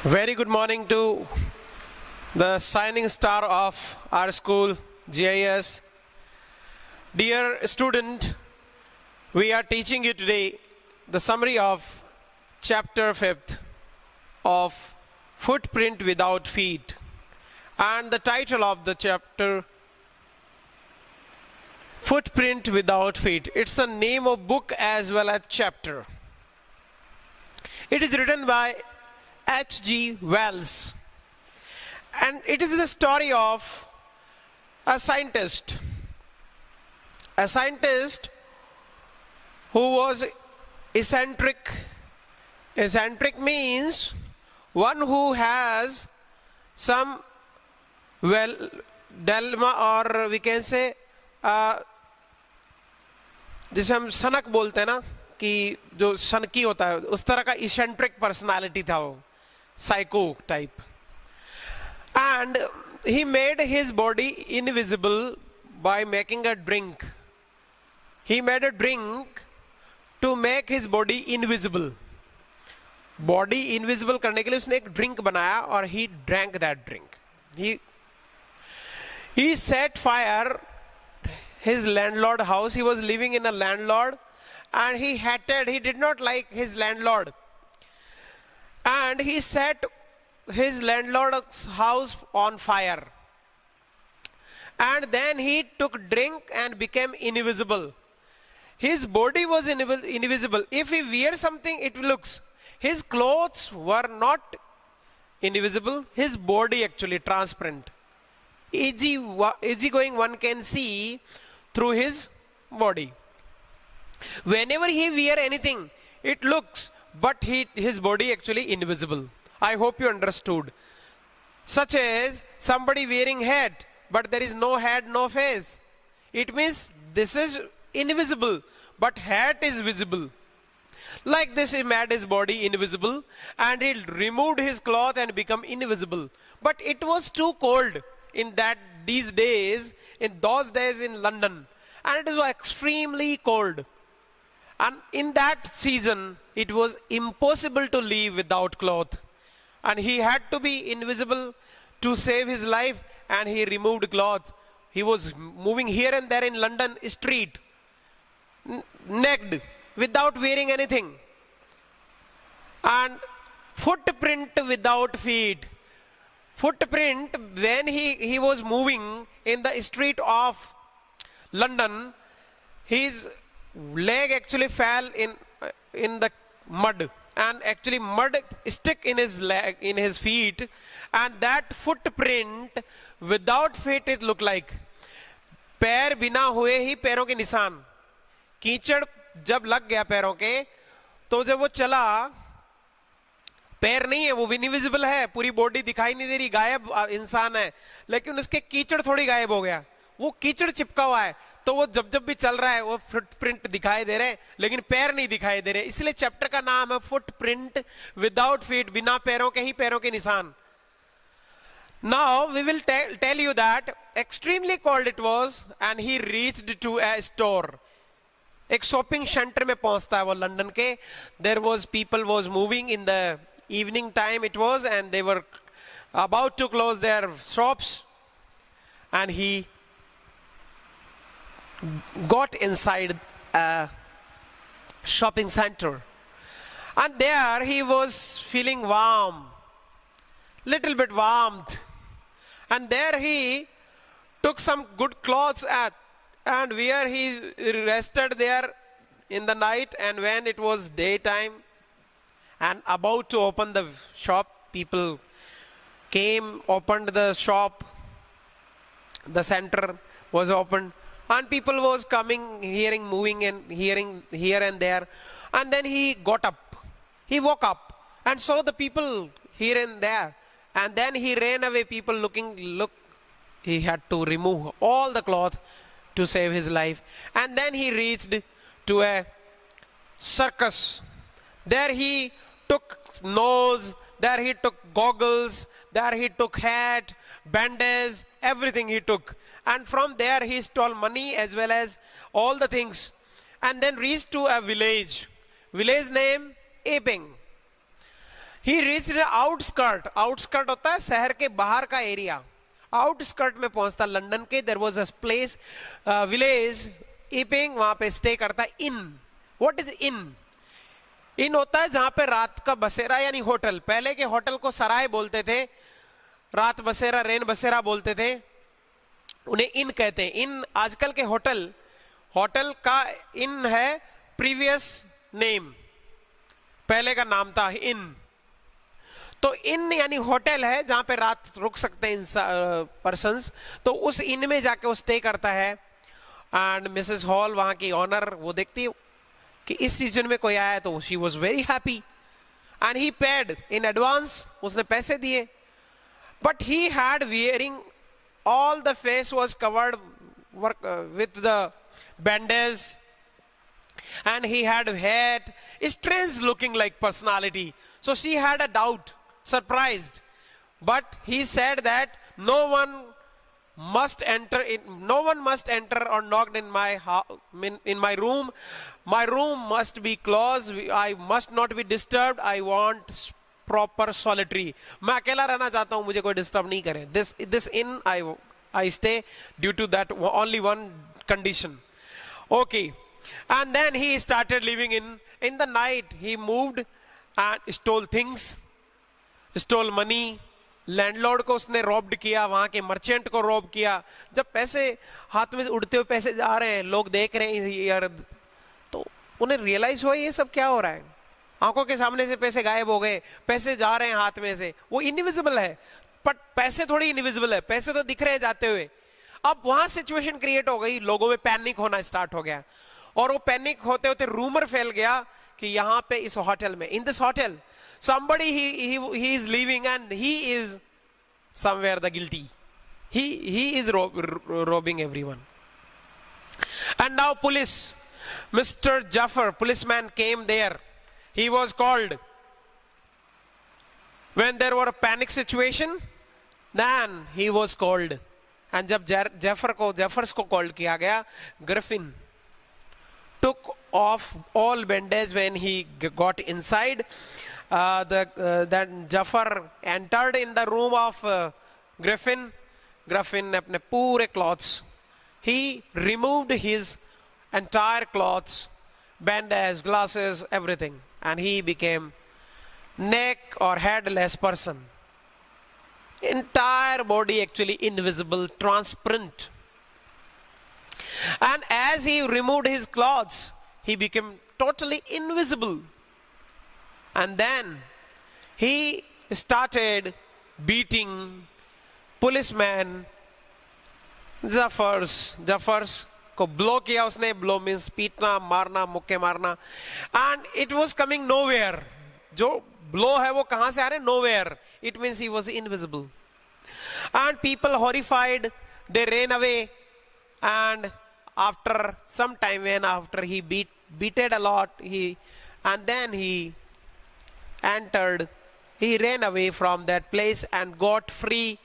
Very good morning to the shining star of our school, GIS. Dear student, we are teaching you today the summary of chapter 5th of Footprint Without Feet. And the title of the chapter, Footprint Without Feet. It's the name of book as well as chapter. It is written by H.G. Wells, and it is the story of a scientist who was eccentric. Eccentric means one who has some dilemma, or we can say जिसे हम सनक बोलते हैं ना, कि जो सनकी होता है, उस तरह का इसेंट्रिक पर्सनालिटी था वो, psycho type. And he made his body invisible by making a drink. He made a drink to make his body invisible. Body invisible करने के लिए उसने एक drink बनाया और he drank that drink. He set fire his landlord house. He was living in a landlord and he hated, he did not like his landlord. And he set his landlord's house on fire. And then he took drink and became invisible. His body was invisible. If he wear something, it looks. His clothes were not invisible. His body actually transparent. Easy going, one can see through his body. Whenever he wear anything, it looks, but his body actually invisible. I hope you understood. Such as somebody wearing hat, but there is no head, no face. It means this is invisible, but hat is visible. Like this, he made his body invisible and he removed his cloth and become invisible. But it was too cold in these days, in those days in London, and it was extremely cold. And in that season, it was impossible to live without cloth. And he had to be invisible to save his life, and he removed cloth. He was moving here and there in London street, naked, without wearing anything. And footprint without feet. Footprint, when he was moving in the street of London, his leg actually fell in the mud, and actually mud stick in his leg, in his feet, and that footprint without feet it looked like. पैर बिना हुए ही पैरों के निशान. कीचड़ जब लग गया पैरों के, तो जब वो चला, पैर नहीं है, वो इनविजिबल है, पूरी बॉडी दिखाई नहीं दे रही, गायब इंसान है, लेकिन उसके कीचड़ थोड़ी गायब हो गया. वो कीचड़ चिपका हुआ है, तो वो जब भी चल रहा है वो फुटप्रिंट दिखाई दे रहे हैं, लेकिन पैर नहीं दिखाई दे रहे. इसलिए चैप्टर का नाम है फुटप्रिंट विदाउट फीट, बिना पैरों के ही पैरों के निशान. Now we will tell you that extremely cold it was and he reached to a store. एक शॉपिंग सेंटर में पहुंचता है वो लंदन के. There was people was moving in the evening time it was, and they were about to close their shops, and he got inside a shopping center, and there he was feeling warm, little bit warmed, and there he took some good clothes and where he rested there in the night. And when it was daytime and about to open the shop, people came, opened the shop, the center was opened, and people was coming, hearing, moving and hearing here and there. And then he got up, he woke up and saw the people here and there, and then he ran away. People look, he had to remove all the cloth to save his life. And then he reached to a circus. There he took nose, there he took goggles, there he took hat, bandage, everything he took. And from there he stole money as well as all the things. And then reached to a village. Village name, Epping. He reached the outskirt. Outskirt होता है शहर के बाहर का area. Outskirt में पहुंचता London के. There was a place village Epping, वहां पे स्टे करता. इन, व्हाट इज इन? इन होता है जहां पे रात का बसेरा यानी होटल. पहले के होटल को सराय बोलते थे, रात बसेरा रेन बसेरा बोलते थे, उन्हें इन कहते हैं. इन आजकल के होटल, होटल का इन है प्रीवियस नेम, पहले का नाम था इन. तो इन यानी होटल है जहां पे रात रुक सकते हैं पर्सन्स. तो उस इन में जाके वो स्टे करता है. एंड मिसेस हॉल वहां की ऑनर, वो देखती है कि इस सीजन में कोई आया, तो she was very happy. And he paid in advance, उसने पैसे दिए. But he had wearing all the face was covered with the bandage and he had had strange looking like personality. So she had a doubt, surprised, but he said that no one must enter or knock in my room. My room must be closed. I must not be disturbed. I want proper solitary. मैं अकेला रहना चाहता हूं, मुझे कोई disturb नहीं करे. This inn I stay due to that only one condition. Okay. And then he started living in the night. He moved and stole things, stole money. Landlord को उसने रॉब्ड किया, वहां के मर्चेंट को रॉब किया. जब पैसे हाथ में उड़ते हुए पैसे जा रहे हैं, लोग देख रहे हैं यार, तो उन्हें रियलाइज हुआ ये सब क्या हो रहा है. आंखों के सामने से पैसे गायब हो गए, पैसे जा रहे हैं हाथ में से. वो इनविजिबल है, बट पैसे थोड़ी इनविजिबल है, पैसे तो दिख रहे हैं जाते हुए. अब वहां सिचुएशन क्रिएट हो गई, लोगों में पैनिक होना स्टार्ट हो गया. और वो पैनिक होते होते रूमर फैल गया कि यहाँ पे इस होटल में, in this hotel, somebody he is living and he is somewhere the guilty. He is robbing everyone. And now police, Mr. Jaffer, policeman came there. He was called. When there were a panic situation, then he was called. And जब Jeffers को called किया गया, Griffin took off all bandage when he got inside. Then Jaffer entered in the room of Griffin. Griffin अपने पूरे clothes, he removed his entire clothes, bandage, glasses, everything, and he became neck or headless person. Entire body actually invisible, transparent. And as he removed his clothes, he became totally invisible. And then he started beating policeman Jeffers को blow किया उसने. Blow means पीटना, मारना, मुक्के मारना. And it was coming nowhere. जो blow है वो कहां से आ रहे? Nowhere. It means he was invisible. And people horrified, they ran away. And after some time, when after he beated a lot, and then he entered, he ran away from that place and got free.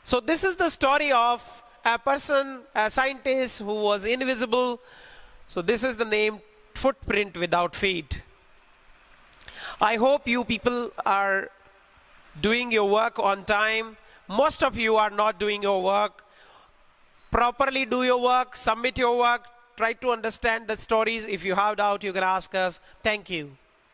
So this is the story of a person, a scientist who was invisible. So this is the name Footprint Without Feet. I hope you people are doing your work on time. Most of you are not doing your work. Properly do your work, submit your work, try to understand the stories. If you have doubt, you can ask us. Thank you.